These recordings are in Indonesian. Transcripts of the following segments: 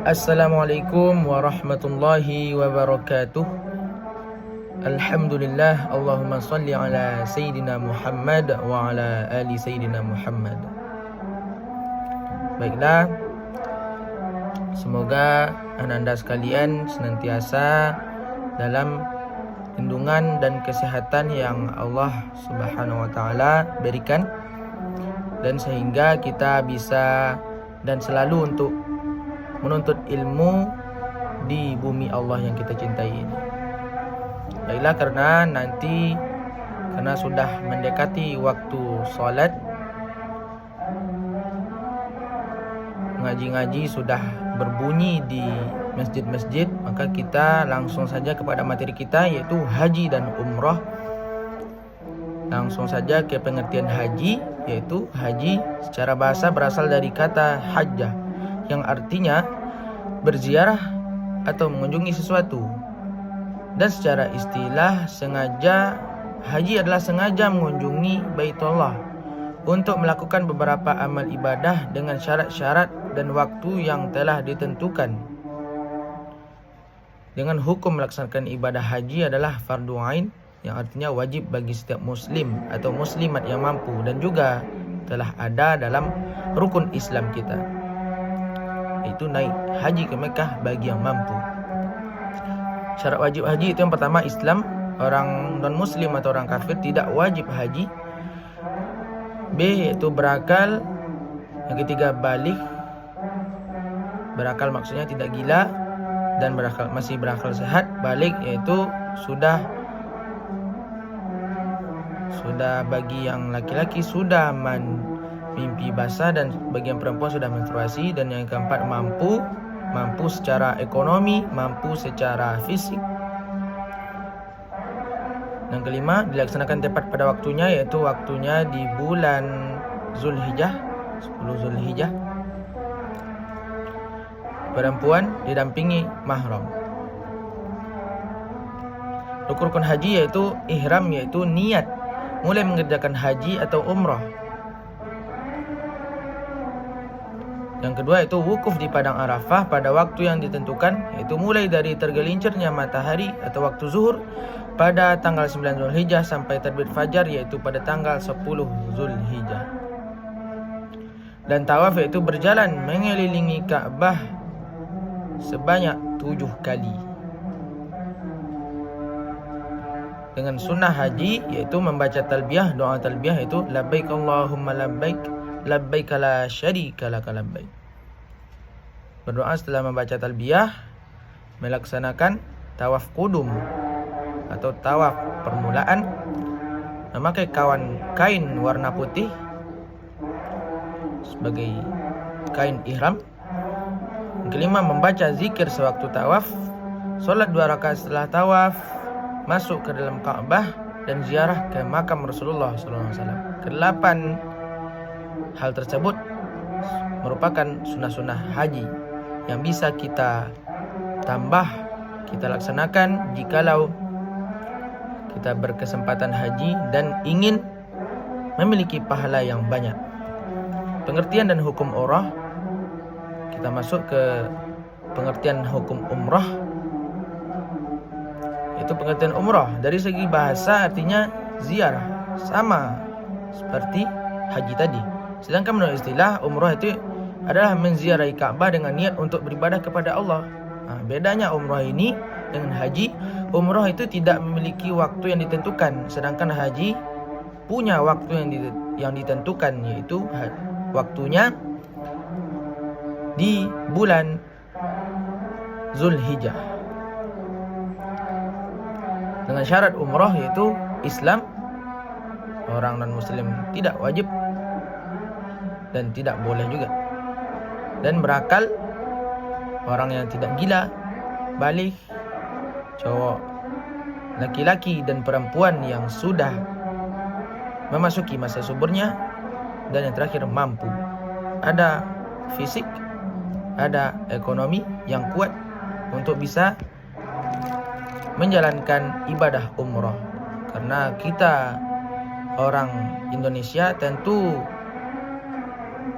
Assalamualaikum warahmatullahi wabarakatuh. Alhamdulillah, Allahumma salli ala Sayyidina Muhammad wa ala ali Sayyidina Muhammad. Baiklah, semoga ananda sekalian senantiasa dalam lindungan dan kesehatan yang Allah Subhanahu wa taala berikan, dan sehingga kita bisa dan selalu untuk menuntut ilmu di bumi Allah yang kita cintai ini. Baiklah, karena sudah mendekati waktu sholat, ngaji-ngaji sudah berbunyi di masjid-masjid, maka kita langsung saja kepada materi kita, yaitu haji dan umrah. Langsung saja ke pengertian haji, yaitu haji secara bahasa berasal dari kata hajjah, yang artinya berziarah atau mengunjungi sesuatu. Dan secara istilah, haji adalah sengaja mengunjungi Baitullah untuk melakukan beberapa amal ibadah dengan syarat-syarat dan waktu yang telah ditentukan. Dengan hukum melaksanakan ibadah haji adalah fardu ain, yang artinya wajib bagi setiap muslim atau muslimat yang mampu, dan juga telah ada dalam rukun Islam kita, yaitu naik haji ke Mekah bagi yang mampu. Syarat wajib haji itu yang pertama, Islam. Orang non-muslim atau orang kafir tidak wajib haji. B, yaitu berakal. Yang ketiga, balik. Berakal maksudnya tidak gila, dan masih berakal sehat. Balik yaitu sudah bagi yang laki-laki sudah mimpi basah, dan bagi yang perempuan sudah menstruasi. Dan yang keempat, mampu secara ekonomi, mampu secara fisik. Yang kelima, dilaksanakan tepat pada waktunya, yaitu waktunya di bulan Zulhijjah, 10 Zulhijjah. Perempuan didampingi mahram. Rukun haji yaitu ihram, yaitu niat mulai mengerjakan haji atau umrah. Yang kedua itu wukuf di padang Arafah pada waktu yang ditentukan, yaitu mulai dari tergelincirnya matahari atau waktu zuhur pada tanggal 9 Zulhijjah sampai terbit fajar, yaitu pada tanggal 10 Zulhijjah. Dan tawaf yaitu berjalan mengelilingi Ka'bah sebanyak 7 kali. Dengan sunnah haji yaitu membaca talbiyah, doa talbiyah yaitu labbaik Allahumma labbaik, labbaik la syarika laka labbaik. Berdoa setelah membaca talbiyah, melaksanakan tawaf qudum atau tawaf permulaan, memakai kain warna putih sebagai kain ihram. Yang kelima, membaca zikir sewaktu tawaf, sholat 2 rakaat setelah tawaf, masuk ke dalam Ka'bah, dan ziarah ke makam Rasulullah SAW. Kedelapan hal tersebut merupakan sunnah-sunnah haji yang bisa kita tambah, kita laksanakan jikalau kita berkesempatan haji dan ingin memiliki pahala yang banyak. Pengertian dan hukum umrah. Kita masuk ke pengertian hukum umrah. Itu pengertian umrah dari segi bahasa artinya ziarah, sama seperti haji tadi. Sedangkan menurut istilah, umrah itu adalah menziarahi Ka'bah dengan niat untuk beribadah kepada Allah. Bedanya umrah ini dengan haji, umrah itu tidak memiliki waktu yang ditentukan, sedangkan haji punya waktu yang ditentukan, yaitu waktunya di bulan Zulhijjah. Dengan syarat umrah yaitu Islam, orang non-muslim tidak wajib dan tidak boleh juga. Dan berakal, orang yang tidak gila, balik, cowok, laki-laki dan perempuan yang sudah memasuki masa suburnya. Dan yang terakhir, mampu. Ada fisik, ada ekonomi yang kuat untuk bisa menjalankan ibadah umrah. Karena kita orang Indonesia tentu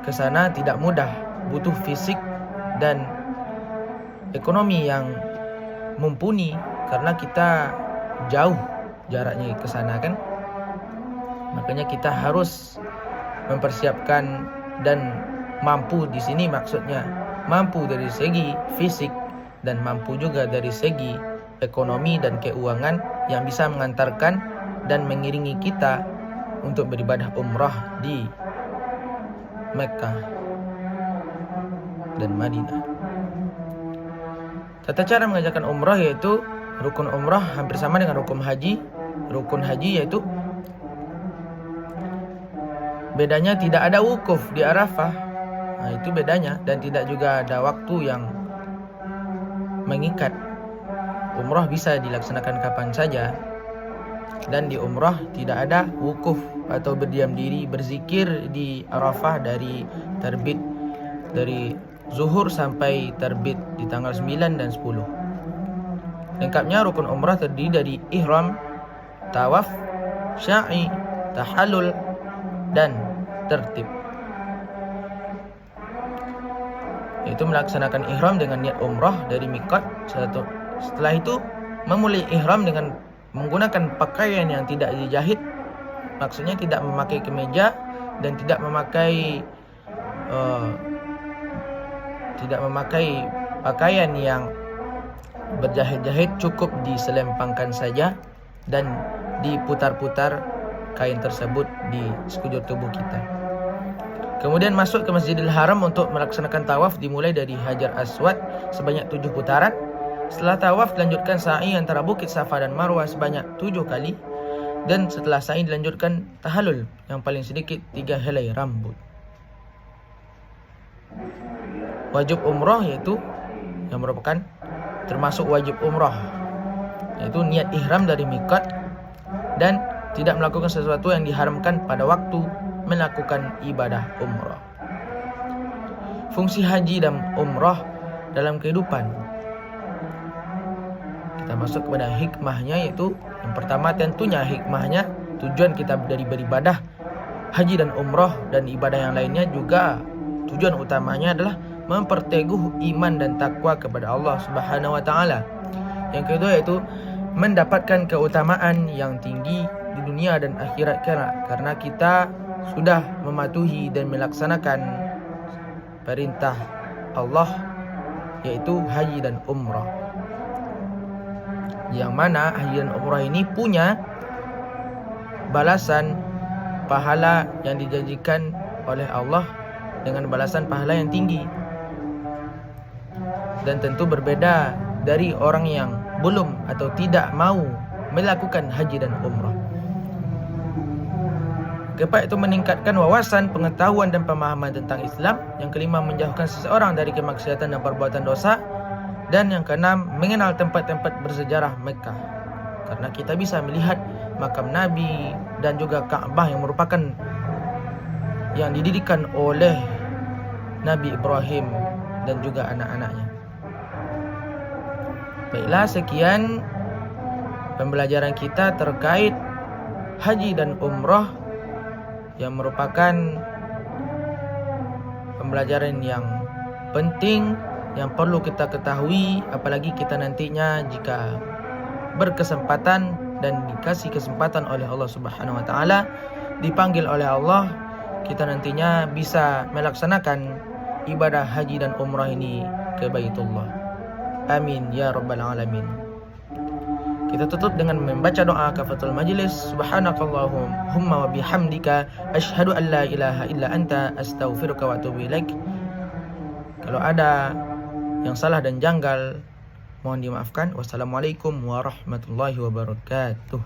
ke sana tidak mudah, butuh fisik dan ekonomi yang mumpuni karena kita jauh jaraknya ke sana kan. Makanya kita harus mempersiapkan dan mampu di sini maksudnya mampu dari segi fisik dan mampu juga dari segi ekonomi dan keuangan yang bisa mengantarkan dan mengiringi kita untuk beribadah umrah di Mekah dan Madinah. Tata cara mengerjakan umrah yaitu rukun umrah hampir sama dengan rukun haji. Rukun haji yaitu bedanya tidak ada wukuf di Arafah. Nah, itu bedanya, dan tidak juga ada waktu yang mengikat. Umrah bisa dilaksanakan kapan saja. Dan di umrah tidak ada wukuf atau berdiam diri berzikir di Arafah dari terbit dari zuhur sampai terbit di tanggal 9 dan 10. Lengkapnya rukun umrah terdiri dari ihram, tawaf, sya'i, tahallul, dan tertib. Yaitu melaksanakan ihram dengan niat umrah dari miqat. Setelah itu memulai ihram dengan menggunakan pakaian yang tidak dijahit. Maksudnya tidak memakai kemeja dan tidak memakai pakaian yang berjahit-jahit, cukup diselempangkan saja dan diputar-putar kain tersebut di sekujur tubuh kita. Kemudian masuk ke Masjidil Haram untuk melaksanakan tawaf dimulai dari Hajar Aswad sebanyak 7 putaran. Setelah tawaf dilanjutkan sa'i antara Bukit Safa dan Marwah sebanyak 7 kali. Dan setelah sa'i dilanjutkan tahallul yang paling sedikit 3 helai rambut. Wajib umrah yaitu yang merupakan termasuk wajib umrah yaitu niat ihram dari miqat dan tidak melakukan sesuatu yang diharamkan pada waktu melakukan ibadah umrah. Fungsi haji dan umrah dalam kehidupan. Kita masuk kepada hikmahnya, yaitu yang pertama tentunya hikmahnya tujuan kita dari beribadah haji dan umrah dan ibadah yang lainnya juga tujuan utamanya adalah memperteguh iman dan takwa kepada Allah Subhanahu wa taala. Yang kedua yaitu mendapatkan keutamaan yang tinggi di dunia dan akhirat karena kita sudah mematuhi dan melaksanakan perintah Allah yaitu haji dan umrah. Yang mana haji dan umrah ini punya balasan pahala yang dijanjikan oleh Allah dengan balasan pahala yang tinggi. Dan tentu berbeda dari orang yang belum atau tidak mau melakukan haji dan umrah. Keempat itu meningkatkan wawasan, pengetahuan dan pemahaman tentang Islam. Yang kelima menjauhkan seseorang dari kemaksiatan dan perbuatan dosa. Dan yang keenam mengenal tempat-tempat bersejarah Mekah. Karena kita bisa melihat makam Nabi dan juga Ka'bah yang merupakan yang didirikan oleh Nabi Ibrahim dan juga anak-anaknya. Baiklah, sekian pembelajaran kita terkait haji dan umrah yang merupakan pembelajaran yang penting yang perlu kita ketahui, apalagi kita nantinya jika berkesempatan dan dikasih kesempatan oleh Allah Subhanahu wa taala, dipanggil oleh Allah, kita nantinya bisa melaksanakan ibadah haji dan umrah ini ke Baitullah. Amin ya rabbal alamin. Kita tutup dengan membaca doa kafatul majlis. Subhanakallahumma wa bihamdika asyhadu an la ilaha illa anta astaghfiruka wa atubu ilaik. Kalau ada yang salah dan janggal mohon dimaafkan. Wassalamualaikum warahmatullahi wabarakatuh.